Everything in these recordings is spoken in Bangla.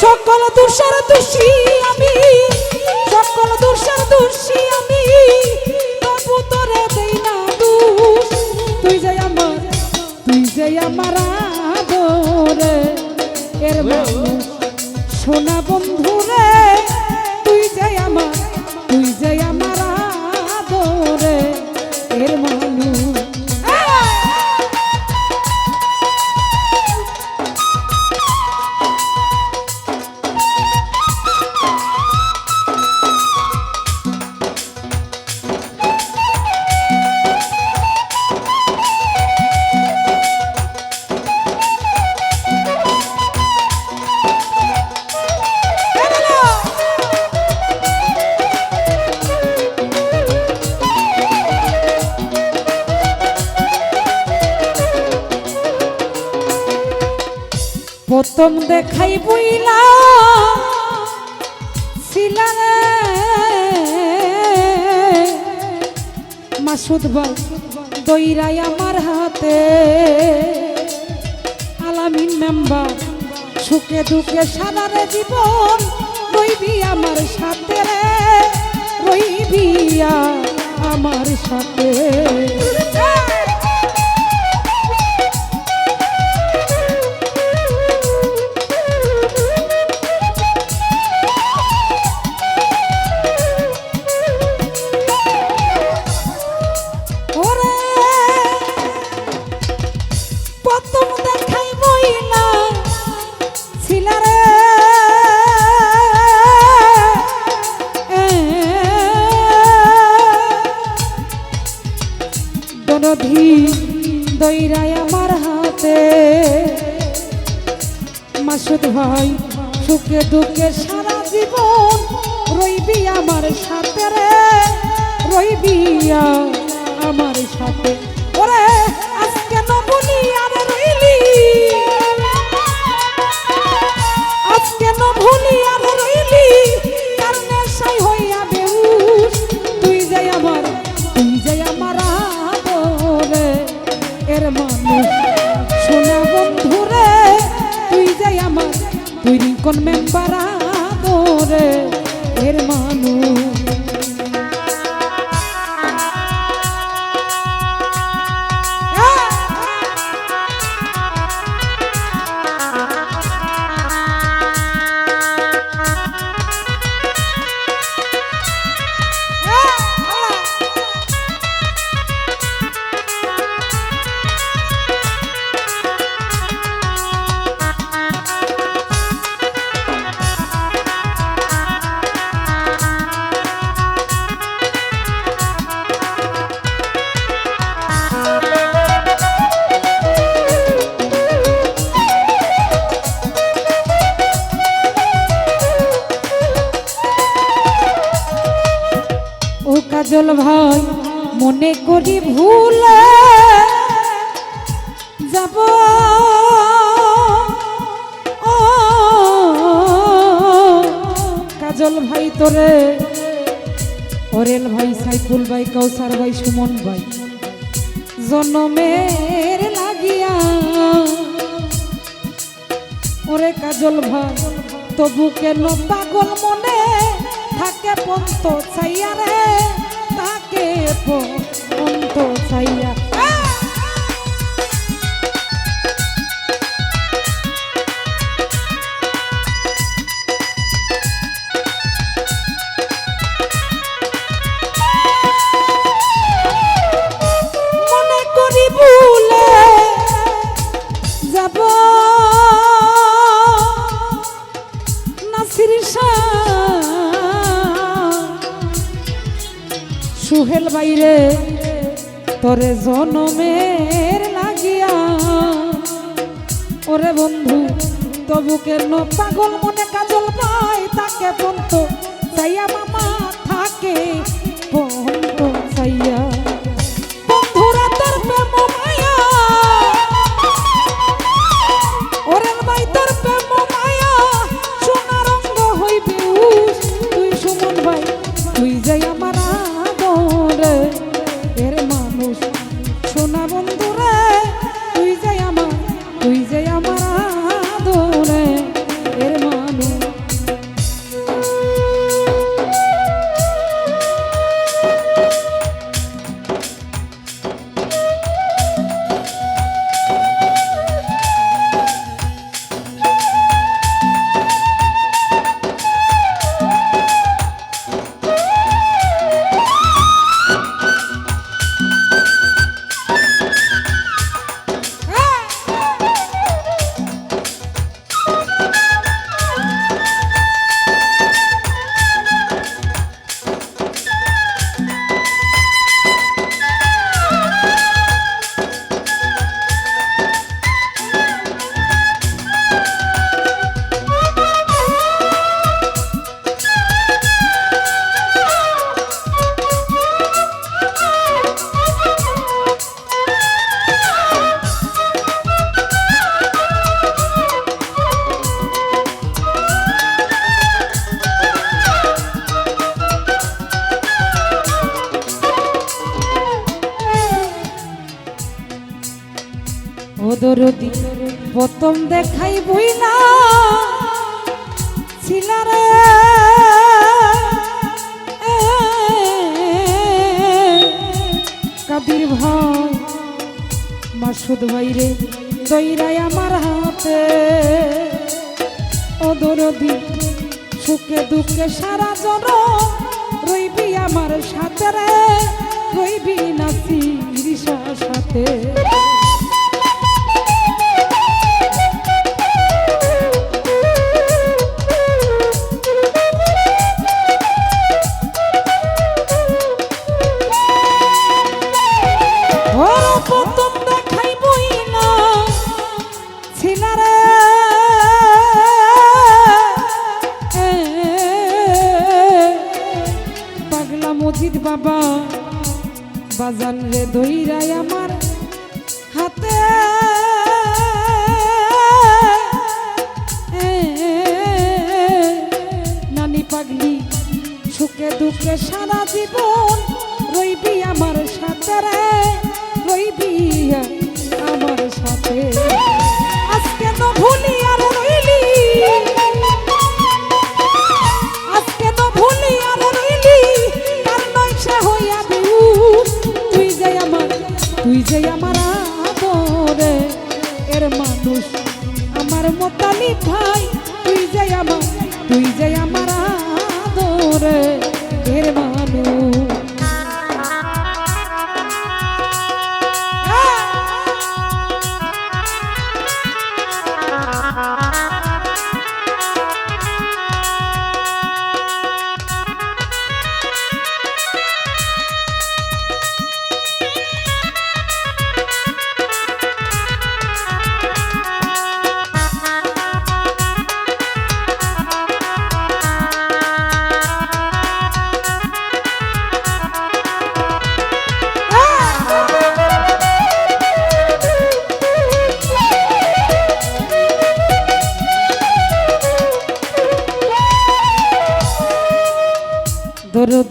সকল দোষের দোষী আমি, সকল দোষের দোষী আমি, তবু তোরে দেই না দোষ। তুই যে আমার, তুই যে আমার আদরে এর মানুষ সোনা বন্ধু রে, তুই যে আমার, তুই যে আমার আদরে এর মানুষ। প্রথম দেখাই বইলা ছিলারে মাসুদ ভাই দইরাই আমার হাতে, আলামিন মেম্বার সুখে দুঃখে সারারে জীবন রইবি আমার সাথে রে, রইবি আমার সাথে। দইরাই আমার হাতে মাসুদ ভাই সুখে দুঃখে সারা জীবন রইবি আমার সাথে রে, রইবি আমার সাথে। ওরে আজকে ন বলি আর রইলি, আজকে ন ভুলি আর রইলি, কারণে সাই হইয়া বেউস। তুই যাই আমার, তুই যাই আমার আদরে এর মানুষ সোনা বন্ধু রে, তুই যাই আমার, তুই রিঙ্কন মেম্বার আদরে এর মানুষ। কাজল ভাই মনে করি ভুলে যাব, ও কাজল ভাই তোরে, ওরেল ভাই সাইফুল ভাই কৌসার ভাই সুমন ভাই জনমের লাগিয়া, ওরে কাজল ভাই তবু কেন পাগল মনে থাকে পন্ত চাইয়া রে, থাকে পন্ত চাইয়া। মনে করি ভুলে যাব নাসির সুহেল বাইরে তোরে জনমের লাগিয়া, ওরে বন্ধু তবু কেন পাগল মনে কাজল পাই তাকে পন্ত চাইয়া, মামা থাকে পন্ত চাইয়া। বন্ধুরা তোর প্রেম মায়া, ওরে ভাই তোর প্রেম মায়া, সোনা রঙ্গ হইবে তুই সুমন ভাই, তুই যাই আমার আদরে এর মানুষ সোনা বন্ধু রে, তুই যাই আমার, তুই যাই আমার আদরে এর মানুষ। প্রথম দেখাই বই না ছিলারে কাদির ভাই মাসুদ ভাইরে দইরাই আমার হাতে ও দরদি সুখে দুঃখে সারা জন রইবি আমার সাথে রে রইবি নাচি রিসার সাথে প্রথম দেখাই বই না ছিলারে পাগলা মজিদ বাবা বাজান রে দইরাই আমার হাতে নানি পাগলি সুখে দুঃখে সারা জীবন রইবি আমার সাথে রে রইবি আমার সাথে আজকে তো ভুলি আর রইলি আজকে তো ভুলি আর রইলি তার নয়সা হইয়া বিউস তুই যে আমার আদরে এর মানুষ আমার মোতালি ভাই তুই যে আমার আদরে এর মানুষ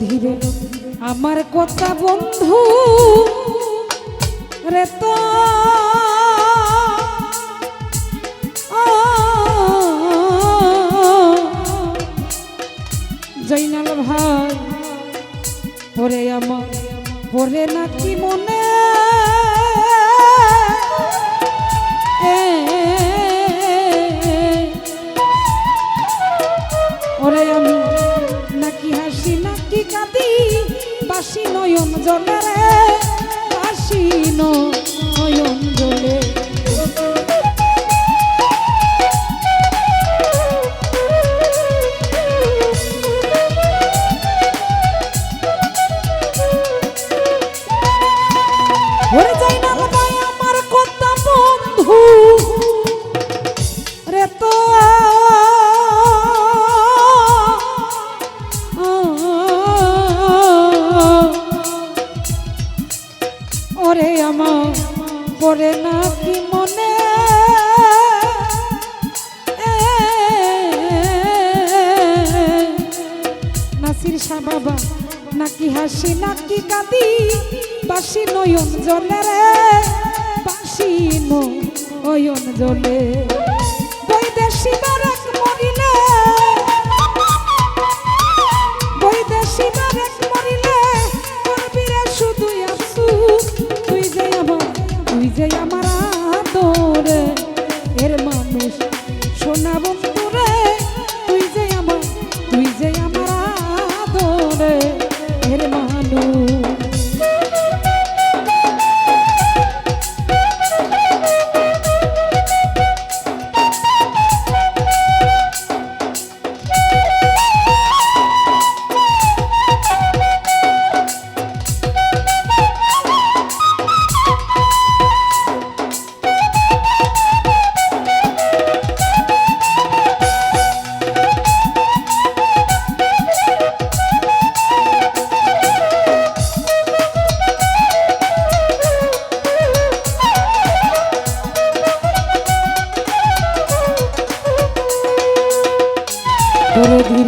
ধীরে আমার কথা বন্ধু রে তো জৈনাল ভাই পরে আমার পরে নাকি মনে ওরে আমি নাকি হাসি নাকি কাঁদি বাসি নয়ন জলে রে বাসি নয়ন জলে ওরে জৈনাল ভাই আমার কথা বন্ধু রে তো ওরে আমার পরে নাকি মনে নাসির শাহ বাবা নাকি হাসি নাকি কাঁদি বাসি নয়ন জলে রে বাসি নয়ন জলে বৈদেশি বারেক মরিলে বৈদেশি বারেক মরিলে করবি রে শুধু আফসোস তুই যে আমার আদরে এর মানুষ সোনা বন্ধু রে তুই যে আমার আদরে এর মানুষ ধীরে